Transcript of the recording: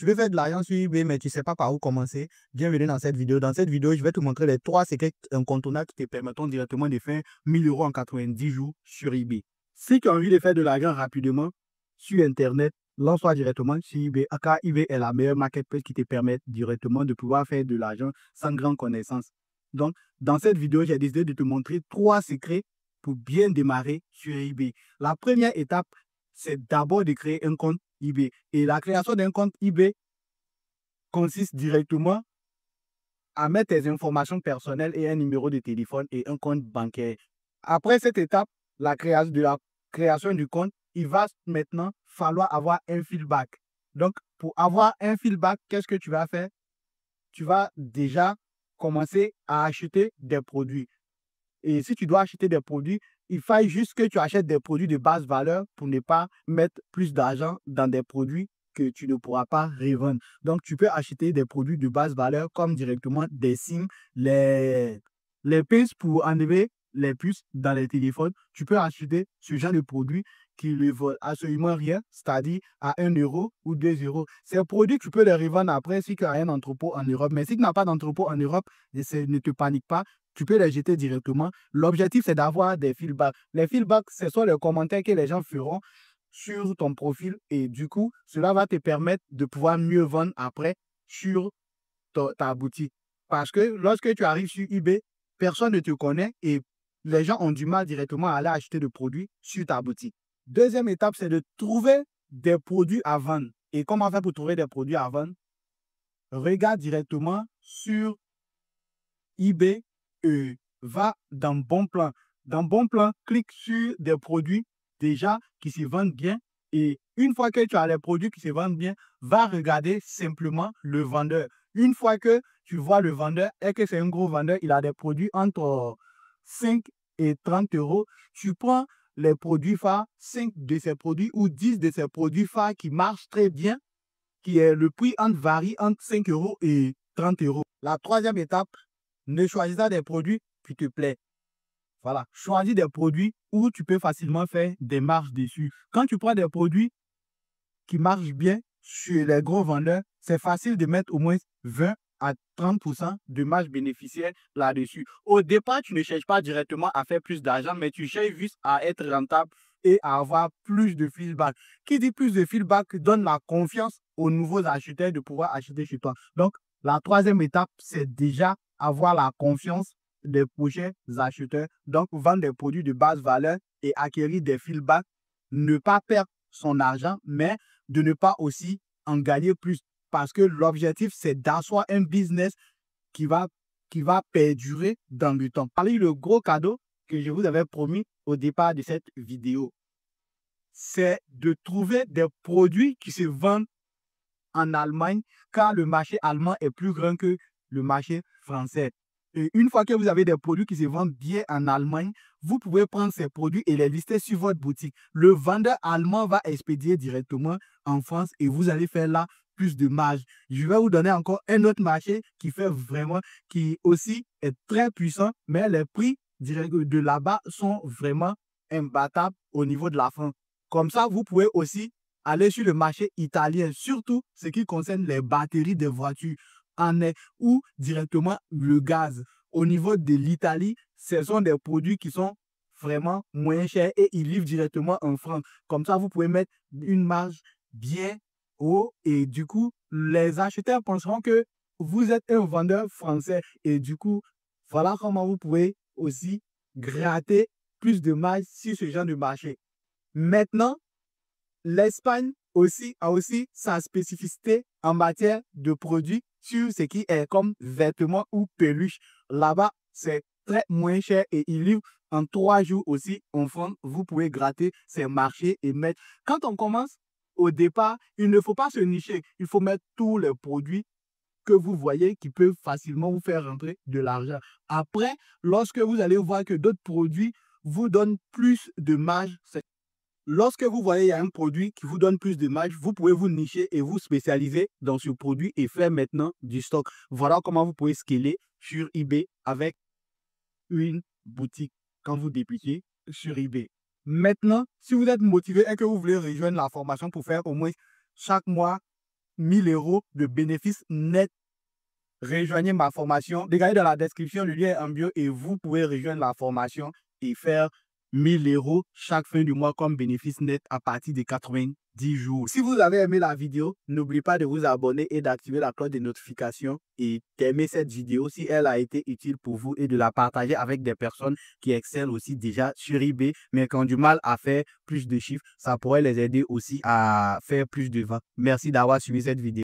Tu veux faire de l'argent sur eBay, mais tu ne sais pas par où commencer. Bienvenue dans cette vidéo. Dans cette vidéo, je vais te montrer les 3 secrets incontournables qui te permettront directement de faire 1000 € en 90 jours sur eBay. Si tu as envie de faire de l'argent rapidement sur Internet, lance-toi directement sur eBay, car eBay est la meilleure marketplace qui te permet directement de pouvoir faire de l'argent sans grande connaissance. Donc, dans cette vidéo, j'ai décidé de te montrer 3 secrets pour bien démarrer sur eBay. La première étape, c'est d'abord de créer un compte eBay. Et la création d'un compte eBay consiste directement à mettre tes informations personnelles et un numéro de téléphone et un compte bancaire. Après cette étape, la création du compte, il va maintenant falloir avoir un feedback. Donc, pour avoir un feedback, qu'est-ce que tu vas faire? Tu vas déjà commencer à acheter des produits. Et si tu dois acheter des produits, il faut juste que tu achètes des produits de basse valeur pour ne pas mettre plus d'argent dans des produits que tu ne pourras pas revendre. Donc, tu peux acheter des produits de basse valeur comme directement des SIM, les pinces pour enlever les puces dans les téléphones. Tu peux acheter ce genre de produits qui ne valent absolument rien, c'est-à-dire à 1 € ou 2 €. Ces produits, tu peux les revendre après si tu as un entrepôt en Europe. Mais si tu n'as pas d'entrepôt en Europe, ne te panique pas. Tu peux les jeter directement. L'objectif, c'est d'avoir des feedbacks. Les feedbacks, ce sont les commentaires que les gens feront sur ton profil et du coup, cela va te permettre de pouvoir mieux vendre après sur ta boutique. Parce que lorsque tu arrives sur eBay, personne ne te connaît et les gens ont du mal directement à aller acheter des produits sur ta boutique. Deuxième étape, c'est de trouver des produits à vendre. Et comment faire pour trouver des produits à vendre? Regarde directement sur eBay et va dans Bon Plan. Dans Bon Plan, clique sur des produits déjà qui se vendent bien. Et une fois que tu as les produits qui se vendent bien, va regarder simplement le vendeur. Une fois que tu vois le vendeur et que c'est un gros vendeur, il a des produits entre 5 et 30 €, tu prends les produits phares, 5 de ces produits ou 10 de ces produits phares qui marchent très bien, qui est le prix varie entre 5 € et 30 €. La troisième étape, ne choisis pas des produits qui te plaisent. Voilà, choisis des produits où tu peux facilement faire des marges dessus. Quand tu prends des produits qui marchent bien sur les gros vendeurs, c'est facile de mettre au moins 20 à 30% de marge bénéficiaire là-dessus. Au départ, tu ne cherches pas directement à faire plus d'argent, mais tu cherches juste à être rentable et à avoir plus de feedback. Qui dit plus de feedback donne la confiance aux nouveaux acheteurs de pouvoir acheter chez toi. Donc, la troisième étape, c'est déjà avoir la confiance des prochains acheteurs. Donc, vendre des produits de basse valeur et acquérir des feedbacks. Ne pas perdre son argent, mais de ne pas aussi en gagner plus. Parce que l'objectif, c'est d'asseoir un business qui va perdurer dans le temps. Allez, le gros cadeau que je vous avais promis au départ de cette vidéo, c'est de trouver des produits qui se vendent en Allemagne, car le marché allemand est plus grand que le marché français. Et une fois que vous avez des produits qui se vendent bien en Allemagne, vous pouvez prendre ces produits et les lister sur votre boutique. Le vendeur allemand va expédier directement en France et vous allez faire là plus de marge. Je vais vous donner encore un autre marché qui aussi est très puissant, mais les prix de là-bas sont vraiment imbattables au niveau de la France. Comme ça, vous pouvez aussi aller sur le marché italien, surtout ce qui concerne les batteries des voitures ou directement le gaz. Au niveau de l'Italie, ce sont des produits qui sont vraiment moins chers et ils livrent directement en France. Comme ça, vous pouvez mettre une marge bien haut et du coup, les acheteurs penseront que vous êtes un vendeur français et du coup, voilà comment vous pouvez aussi gratter plus de marge sur ce genre de marché. Maintenant, l'Espagne a aussi sa spécificité en matière de produits sur ce qui est comme vêtements ou peluches. Là-bas, c'est très moins cher et ils livrent en 3 jours aussi. En France, vous pouvez gratter ces marchés et mettre. Quand on commence au départ, il ne faut pas se nicher. Il faut mettre tous les produits que vous voyez qui peuvent facilement vous faire rentrer de l'argent. Après, lorsque vous allez voir que d'autres produits vous donnent plus de marge, lorsque vous voyez qu'il y a un produit qui vous donne plus de marge, vous pouvez vous nicher et vous spécialiser dans ce produit et faire maintenant du stock. Voilà comment vous pouvez scaler sur eBay avec une boutique quand vous débutez sur eBay. Maintenant, si vous êtes motivé et que vous voulez rejoindre la formation pour faire au moins chaque mois 1000 € de bénéfices nets. Rejoignez ma formation. Regardez dans la description, le lien est en bio et vous pouvez rejoindre la formation et faire 1000 € chaque fin du mois comme bénéfice net à partir de 90 jours. Si vous avez aimé la vidéo, n'oubliez pas de vous abonner et d'activer la cloche de notification et d'aimer cette vidéo si elle a été utile pour vous et de la partager avec des personnes qui excellent aussi déjà sur eBay mais qui ont du mal à faire plus de chiffres. Ça pourrait les aider aussi à faire plus de ventes. Merci d'avoir suivi cette vidéo.